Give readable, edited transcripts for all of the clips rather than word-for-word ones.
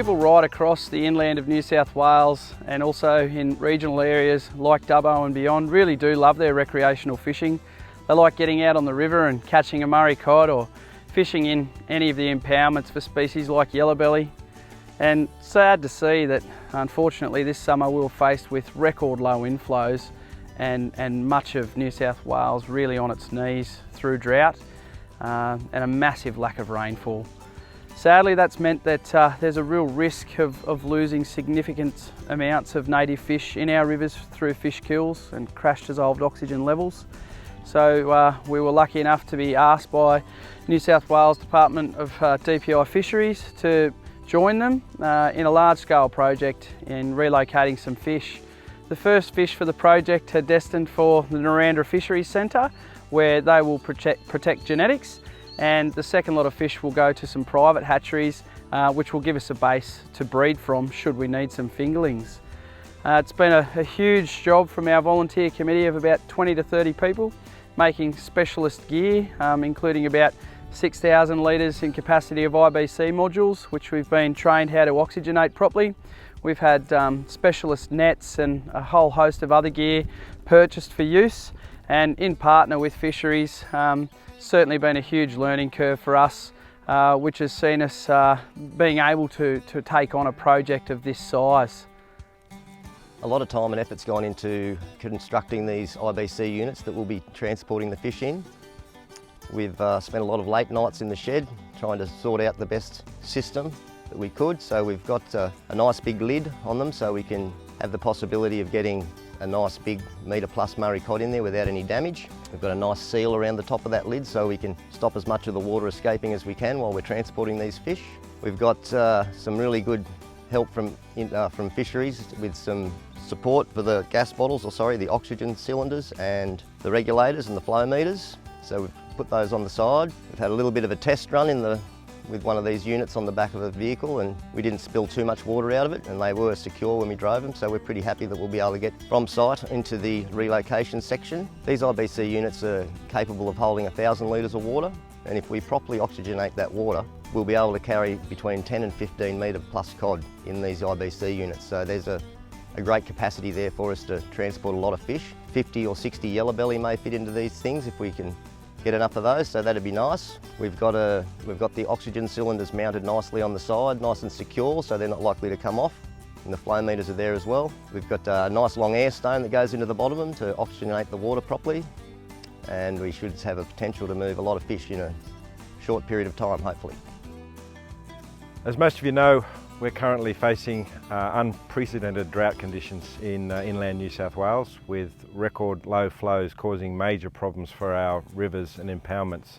people right across the inland of New South Wales and also in regional areas like Dubbo and beyond really do love their recreational fishing. They like getting out on the river and catching a Murray Cod or fishing in any of the impoundments for species like Yellowbelly. And sad to see that unfortunately this summer we were faced with record low inflows and much of New South Wales really on its knees through drought and a massive lack of rainfall. Sadly, that's meant that there's a real risk of losing significant amounts of native fish in our rivers through fish kills and crash dissolved oxygen levels. So we were lucky enough to be asked by New South Wales Department of DPI Fisheries to join them in a large-scale project in relocating some fish. The first fish for the project are destined for the Narrandera Fisheries Centre, where they will protect genetics, and the second lot of fish will go to some private hatcheries, which will give us a base to breed from should we need some fingerlings. It's been a huge job from our volunteer committee of about 20 to 30 people, making specialist gear, including about 6,000 litres in capacity of IBC Modules, which we've been trained how to oxygenate properly. We've had specialist nets and a whole host of other gear purchased for use, and in partner with fisheries, certainly been a huge learning curve for us, which has seen us being able to take on a project of this size. A lot of time and effort's gone into constructing these IBC units that we'll be transporting the fish in. We've spent a lot of late nights in the shed trying to sort out the best system that we could. So we've got a nice big lid on them so we can have the possibility of getting a nice big metre plus Murray Cod in there without any damage. We've got a nice seal around the top of that lid so we can stop as much of the water escaping as we can while we're transporting these fish. We've got some really good help from fisheries with some support for the gas bottles, the oxygen cylinders and the regulators and the flow meters. So we've put those on the side. We've had a little bit of a test run with one of these units on the back of a vehicle, and we didn't spill too much water out of it, and they were secure when we drove them, so we're pretty happy that we'll be able to get from site into the relocation section. These IBC units are capable of holding 1,000 litres of water, and if we properly oxygenate that water, we'll be able to carry between 10 and 15 metre plus cod in these IBC units. So there's a great capacity there for us to transport a lot of fish. 50 or 60 yellowbelly may fit into these things if we can get enough of those, so that'd be nice. We've got the oxygen cylinders mounted nicely on the side, nice and secure, so they're not likely to come off. And the flow meters are there as well. We've got a nice long air stone that goes into the bottom of them to oxygenate the water properly. And we should have a potential to move a lot of fish in a short period of time, hopefully. As most of you know, we're currently facing unprecedented drought conditions in inland New South Wales, with record low flows causing major problems for our rivers and impoundments.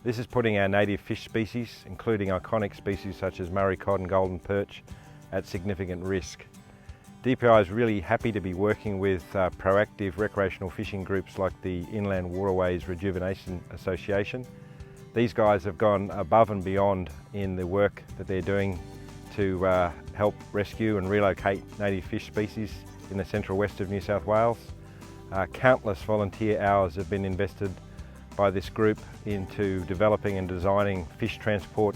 This is putting our native fish species, including iconic species such as Murray Cod and golden perch, at significant risk. DPI is really happy to be working with proactive recreational fishing groups like the Inland Waterways Rejuvenation Association. These guys have gone above and beyond in the work that they're doing to help rescue and relocate native fish species in the central west of New South Wales. Countless volunteer hours have been invested by this group into developing and designing fish transport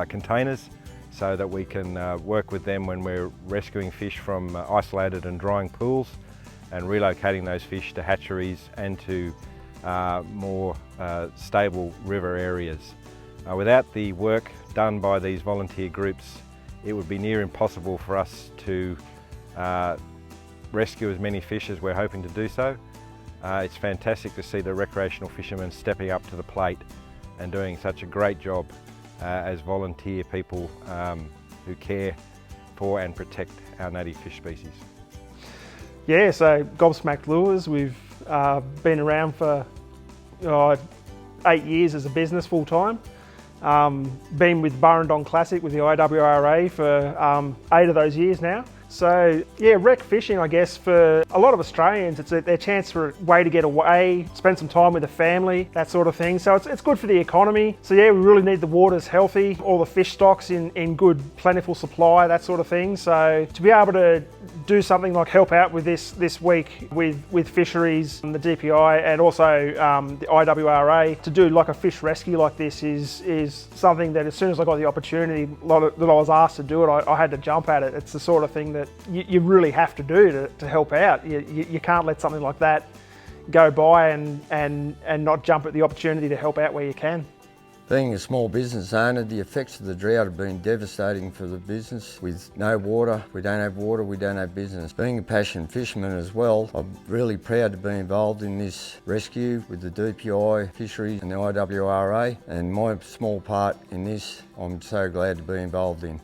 containers so that we can work with them when we're rescuing fish from isolated and drying pools and relocating those fish to hatcheries and to more stable river areas. Without the work done by these volunteer groups, it would be near impossible for us to rescue as many fish as we're hoping to do so. It's fantastic to see the recreational fishermen stepping up to the plate and doing such a great job as volunteer people who care for and protect our native fish species. Yeah, so Gobsmacked Lures, we've been around for 8 years as a business full time. Been with Burrendong Classic with the IWRA for 8 of those years now. So yeah, rec fishing, I guess, for a lot of Australians, it's their chance for a way to get away, spend some time with the family, that sort of thing. So it's good for the economy. So yeah, we really need the waters healthy, all the fish stocks in good, plentiful supply, that sort of thing. So to be able to do something like help out with this week with fisheries, the DPI, and also the IWRA, to do like a fish rescue like this is something that as soon as I got the opportunity that I was asked to do it, I had to jump at it. It's the sort of thing that you really have to do to help out. You can't let something like that go by and not jump at the opportunity to help out where you can. Being a small business owner, the effects of the drought have been devastating for the business. With no water, we don't have water, we don't have business. Being a passionate fisherman as well, I'm really proud to be involved in this rescue with the DPI Fisheries and the IWRA, and my small part in this, I'm so glad to be involved in.